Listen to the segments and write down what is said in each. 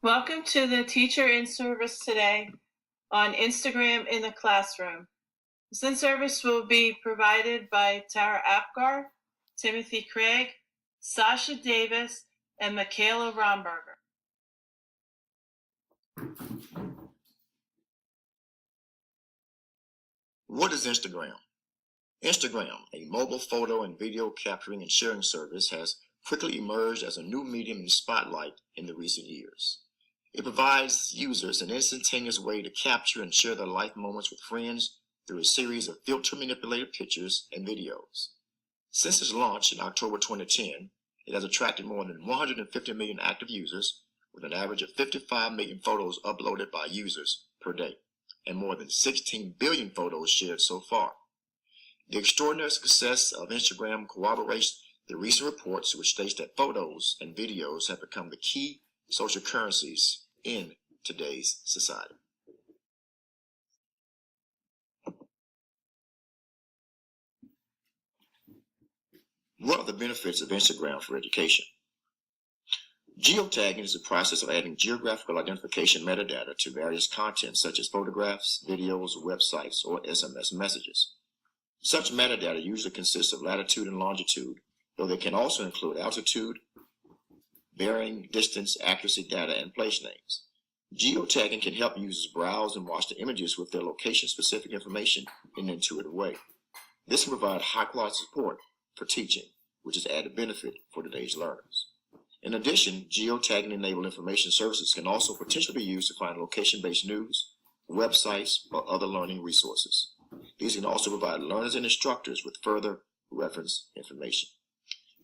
Welcome to the Teacher in Service today on Instagram in the Classroom. This in-service will be provided by Tara Apgar, Timothy Craig, Sasha Davis, and Michaela Romberger. What is Instagram? Instagram, a mobile photo and video capturing and sharing service, has quickly emerged as a new medium in the spotlight in the recent years. It provides users an instantaneous way to capture and share their life moments with friends through a series of filter-manipulated pictures and videos. Since its launch in October 2010, it has attracted more than 150 million active users, with an average of 55 million photos uploaded by users per day, and more than 16 billion photos shared so far. The extraordinary success of Instagram corroborates the recent reports which states that photos and videos have become the key social currencies in today's society. What are the benefits of Instagram for education? Geotagging is the process of adding geographical identification metadata to various content such as photographs, videos, websites, or SMS messages. Such metadata usually consists of latitude and longitude, though they can also include altitude, bearing, distance, accuracy data, and place names. Geotagging can help users browse and watch the images with their location-specific information in an intuitive way. This can provide high-quality support for teaching, which is added benefit for today's learners. In addition, geotagging-enabled information services can also potentially be used to find location-based news, websites, or other learning resources. These can also provide learners and instructors with further reference information.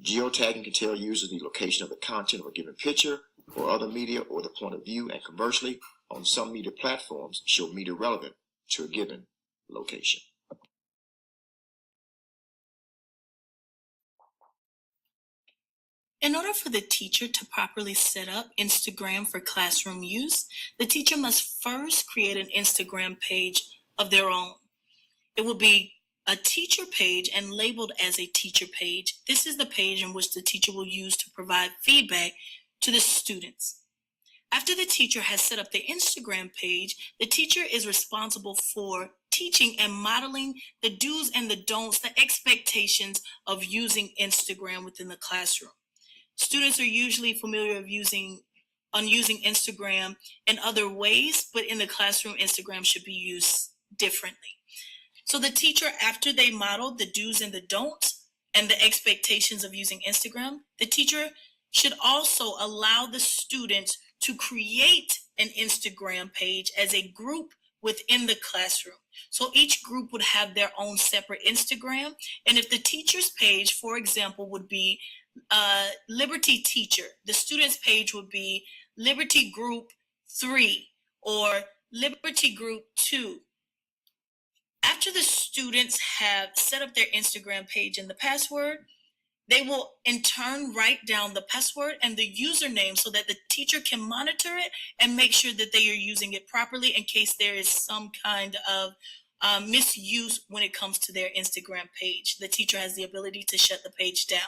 Geotagging can tell users the location of the content of a given picture or other media or the point of view, and conversely, on some media platforms, show media relevant to a given location. In order for the teacher to properly set up Instagram for classroom use, the teacher must first create an Instagram page of their own. It will be a teacher page and labeled as a teacher page. This is the page in which the teacher will use to provide feedback to the students. After the teacher has set up the Instagram page, the teacher is responsible for teaching and modeling the do's and the don'ts, the expectations of using Instagram within the classroom. Students are usually familiar with using Instagram in other ways, but in the classroom, Instagram should be used differently. So the teacher, after they model the do's and the don'ts and the expectations of using Instagram, the teacher should also allow the students to create an Instagram page as a group within the classroom. So each group would have their own separate Instagram. And if the teacher's page, for example, would be Liberty Teacher, the student's page would be Liberty Group 3 or Liberty Group 2. After the students have set up their Instagram page and the password, they will in turn write down the password and the username so that the teacher can monitor it and make sure that they are using it properly in case there is some kind of misuse when it comes to their Instagram page. The teacher has the ability to shut the page down.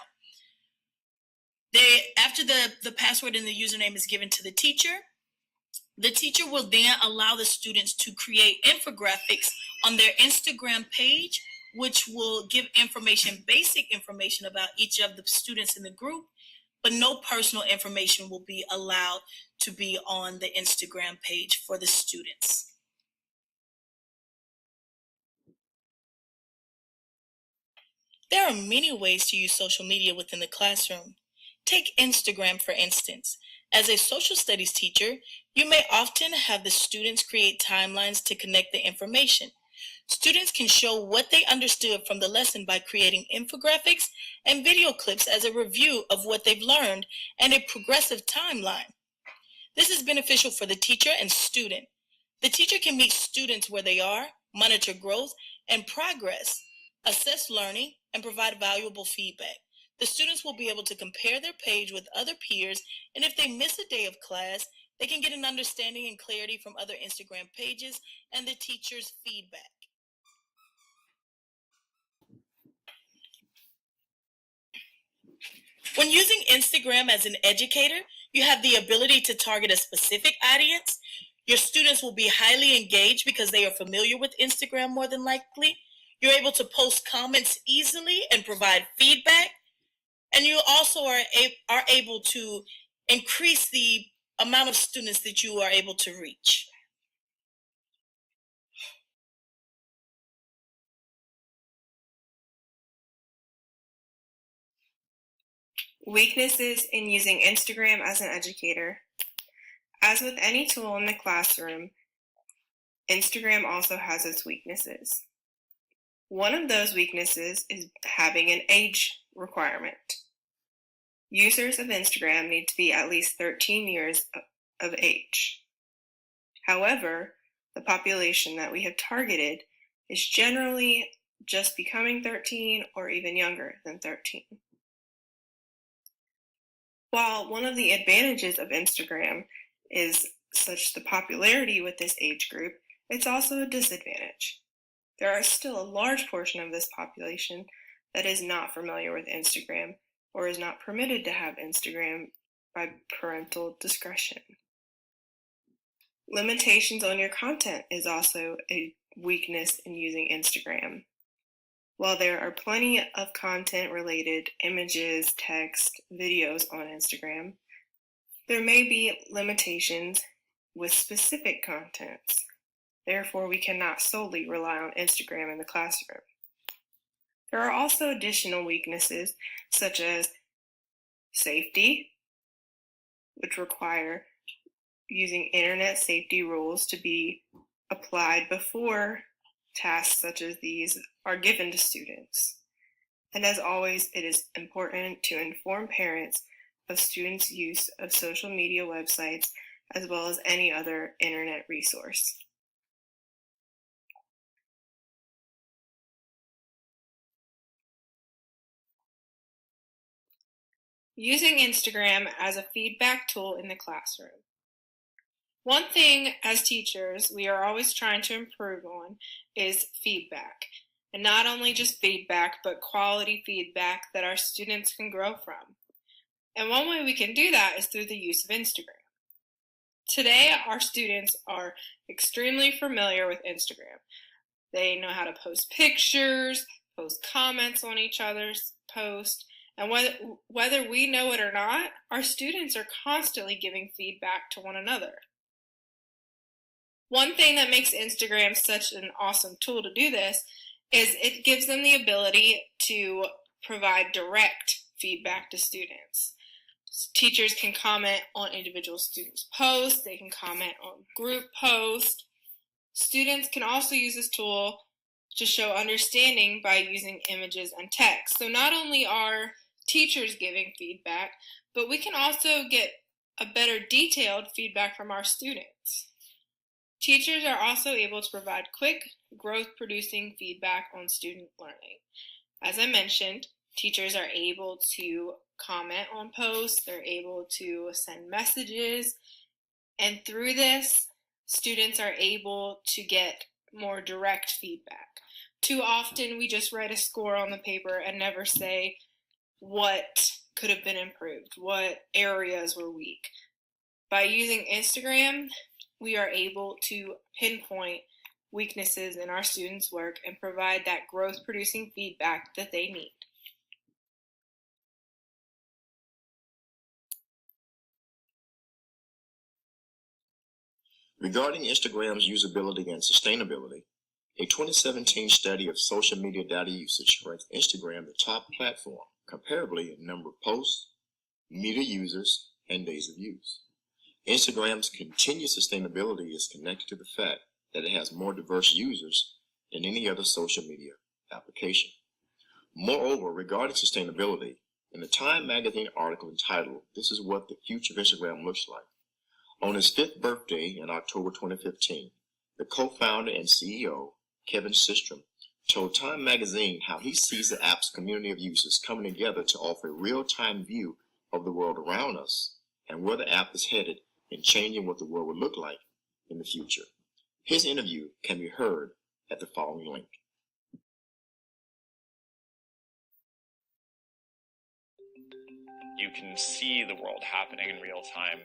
After the password and the username is given to the teacher will then allow the students to create infographics on their Instagram page, which will give basic information about each of the students in the group, but no personal information will be allowed to be on the Instagram page for the students. There are many ways to use social media within the classroom. Take Instagram, for instance. As a social studies teacher, you may often have the students create timelines to connect the information. Students can show what they understood from the lesson by creating infographics and video clips as a review of what they've learned and a progressive timeline. This is beneficial for the teacher and student. The teacher can meet students where they are, monitor growth and progress, assess learning, and provide valuable feedback. The students will be able to compare their page with other peers, and if they miss a day of class, they can get an understanding and clarity from other Instagram pages and the teacher's feedback. When using Instagram as an educator, You have the ability to target a specific audience. Your students will be highly engaged because they are familiar with Instagram more than likely. You're able to post comments easily and provide feedback. And you also are able to increase the amount of students that you are able to reach. Weaknesses in using Instagram as an educator. As with any tool in the classroom, Instagram also has its weaknesses. One of those weaknesses is having an age requirement. Users of Instagram need to be at least 13 years of age. However, the population that we have targeted is generally just becoming 13 or even younger than 13. While one of the advantages of Instagram is such the popularity with this age group, it's also a disadvantage. There are still a large portion of this population that is not familiar with Instagram or is not permitted to have Instagram by parental discretion. Limitations on your content is also a weakness in using Instagram. While there are plenty of content-related images, text, videos on Instagram, there may be limitations with specific contents. Therefore, we cannot solely rely on Instagram in the classroom. There are also additional weaknesses such as safety, which require using internet safety rules to be applied before tasks such as these are given to students. And as always, it is important to inform parents of students' use of social media websites as well as any other internet resource. Using Instagram as a feedback tool in the classroom. One thing as teachers we are always trying to improve on is feedback. And not only just feedback, but quality feedback that our students can grow from. And one way we can do that is through the use of Instagram. Today, our students are extremely familiar with Instagram. They know how to post pictures, post comments on each other's posts, and whether we know it or not, our students are constantly giving feedback to one another. One thing that makes Instagram such an awesome tool to do this is it gives them the ability to provide direct feedback to students. Teachers can comment on individual students' posts, they can comment on group posts. Students can also use this tool to show understanding by using images and text. So not only are teachers giving feedback, but we can also get a better detailed feedback from our students. Teachers are also able to provide quick, growth-producing feedback on student learning. As I mentioned, teachers are able to comment on posts, they're able to send messages, and through this, students are able to get more direct feedback. Too often, we just write a score on the paper and never say what could have been improved, what areas were weak. By using Instagram, we are able to pinpoint weaknesses in our students' work and provide that growth-producing feedback that they need. Regarding Instagram's usability and sustainability, a 2017 study of social media data usage ranks Instagram the top platform, comparably in number of posts, media users, and days of use. Instagram's continued sustainability is connected to the fact that it has more diverse users than any other social media application. Moreover, regarding sustainability, in the Time magazine article entitled, "This is what the future of Instagram looks like," on his 5th birthday in October 2015, the co-founder and CEO, Kevin Systrom, told Time magazine how he sees the app's community of users coming together to offer a real-time view of the world around us and where the app is headed in changing what the world will look like in the future. His interview can be heard at the following link. You can see the world happening in real time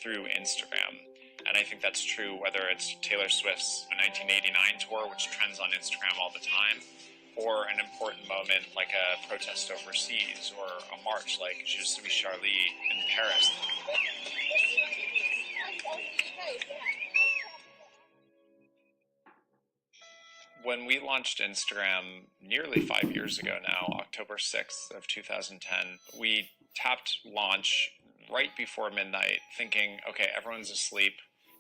through Instagram. And I think that's true whether it's Taylor Swift's 1989 tour, which trends on Instagram all the time, or an important moment like a protest overseas or a march like Je suis Charlie in Paris. When we launched Instagram nearly 5 years ago now, October 6th of 2010, we tapped launch right before midnight thinking, okay, everyone's asleep.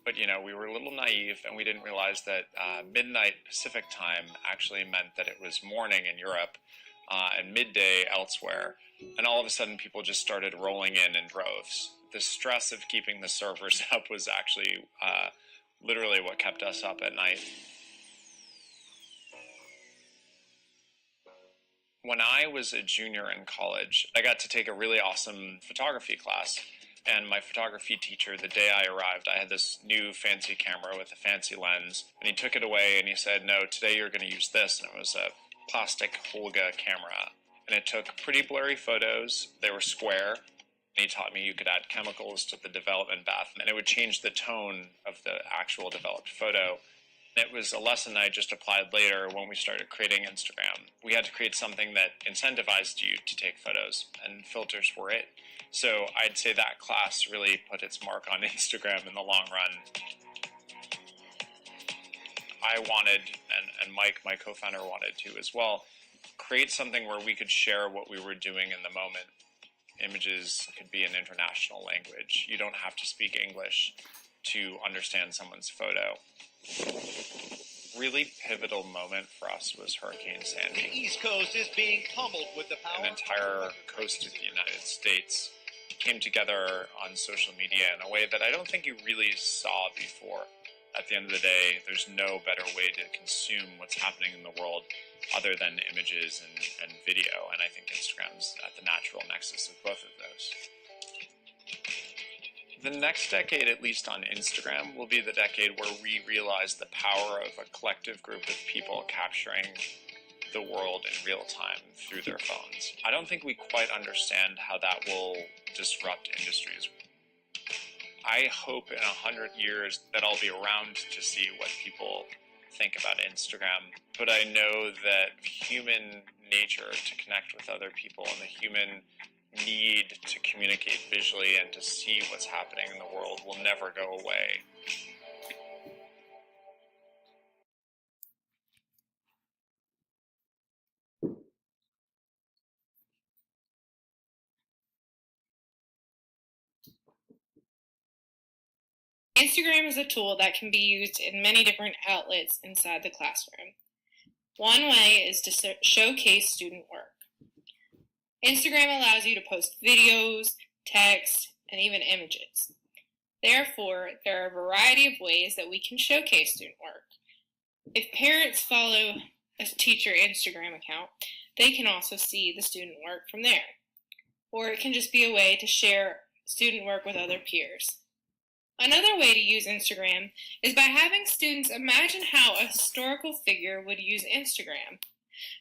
But, we were a little naive and we didn't realize that midnight Pacific time actually meant that it was morning in Europe and midday elsewhere. And all of a sudden people just started rolling in droves. The stress of keeping the servers up was actually literally what kept us up at night. When I was a junior in college, I got to take a really awesome photography class. And my photography teacher, the day I arrived, I had this new fancy camera with a fancy lens. And he took it away and he said, no, today you're going to use this. And it was a plastic Holga camera. And it took pretty blurry photos. They were square. And he taught me you could add chemicals to the development bath. And it would change the tone of the actual developed photo. It was a lesson I just applied later when we started creating Instagram. We had to create something that incentivized you to take photos, and filters were it. So I'd say that class really put its mark on Instagram in the long run. I wanted, and Mike, my co-founder, wanted to as well, create something where we could share what we were doing in the moment. Images could be an international language. You don't have to speak English to understand someone's photo. Really pivotal moment for us was Hurricane Sandy. The East Coast is being pummeled with the power. An entire coast of the United States came together on social media in a way that I don't think you really saw before. At the end of the day, there's no better way to consume what's happening in the world other than images and video, and I think Instagram's at the natural nexus of both of those. The next decade, at least on Instagram, will be the decade where we realize the power of a collective group of people capturing the world in real time through their phones. I don't think we quite understand how that will disrupt industries. I hope in 100 years that I'll be around to see what people think about Instagram, but I know that human nature to connect with other people and the human need to communicate visually and to see what's happening in the world will never go away. Instagram is a tool that can be used in many different outlets inside the classroom. One way is to showcase student work. Instagram allows you to post videos, text, and even images. Therefore, there are a variety of ways that we can showcase student work. If parents follow a teacher Instagram account, they can also see the student work from there. Or it can just be a way to share student work with other peers. Another way to use Instagram is by having students imagine how a historical figure would use Instagram.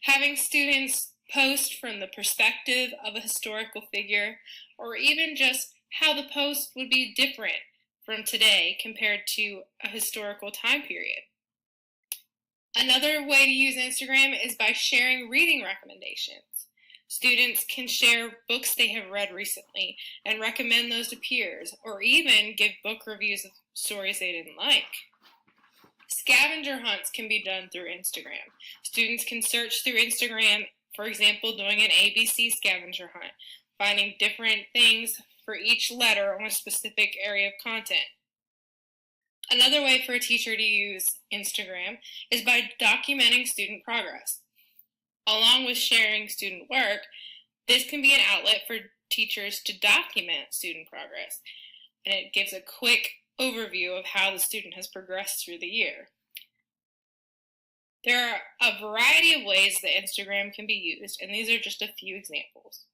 Having students post from the perspective of a historical figure, or even just how the post would be different from today compared to a historical time period. Another way to use Instagram is by sharing reading recommendations. Students can share books they have read recently and recommend those to peers, or even give book reviews of stories they didn't like. Scavenger hunts can be done through Instagram. Students can search through Instagram, for example, doing an ABC scavenger hunt, finding different things for each letter on a specific area of content. Another way for a teacher to use Instagram is by documenting student progress. Along with sharing student work, this can be an outlet for teachers to document student progress, and it gives a quick overview of how the student has progressed through the year. There are a variety of ways that Instagram can be used, and these are just a few examples.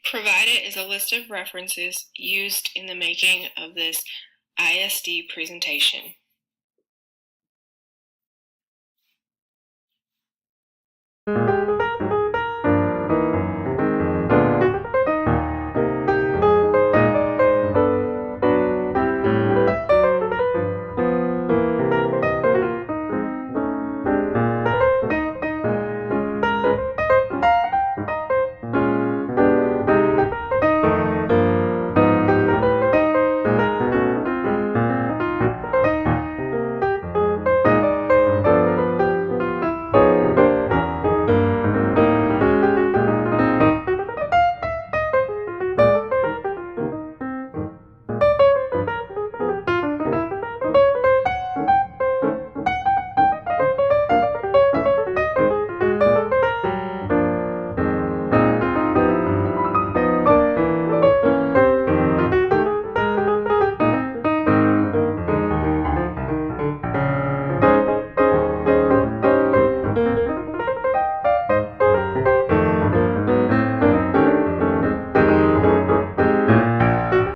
Provided is a list of references used in the making of this ISD presentation. you.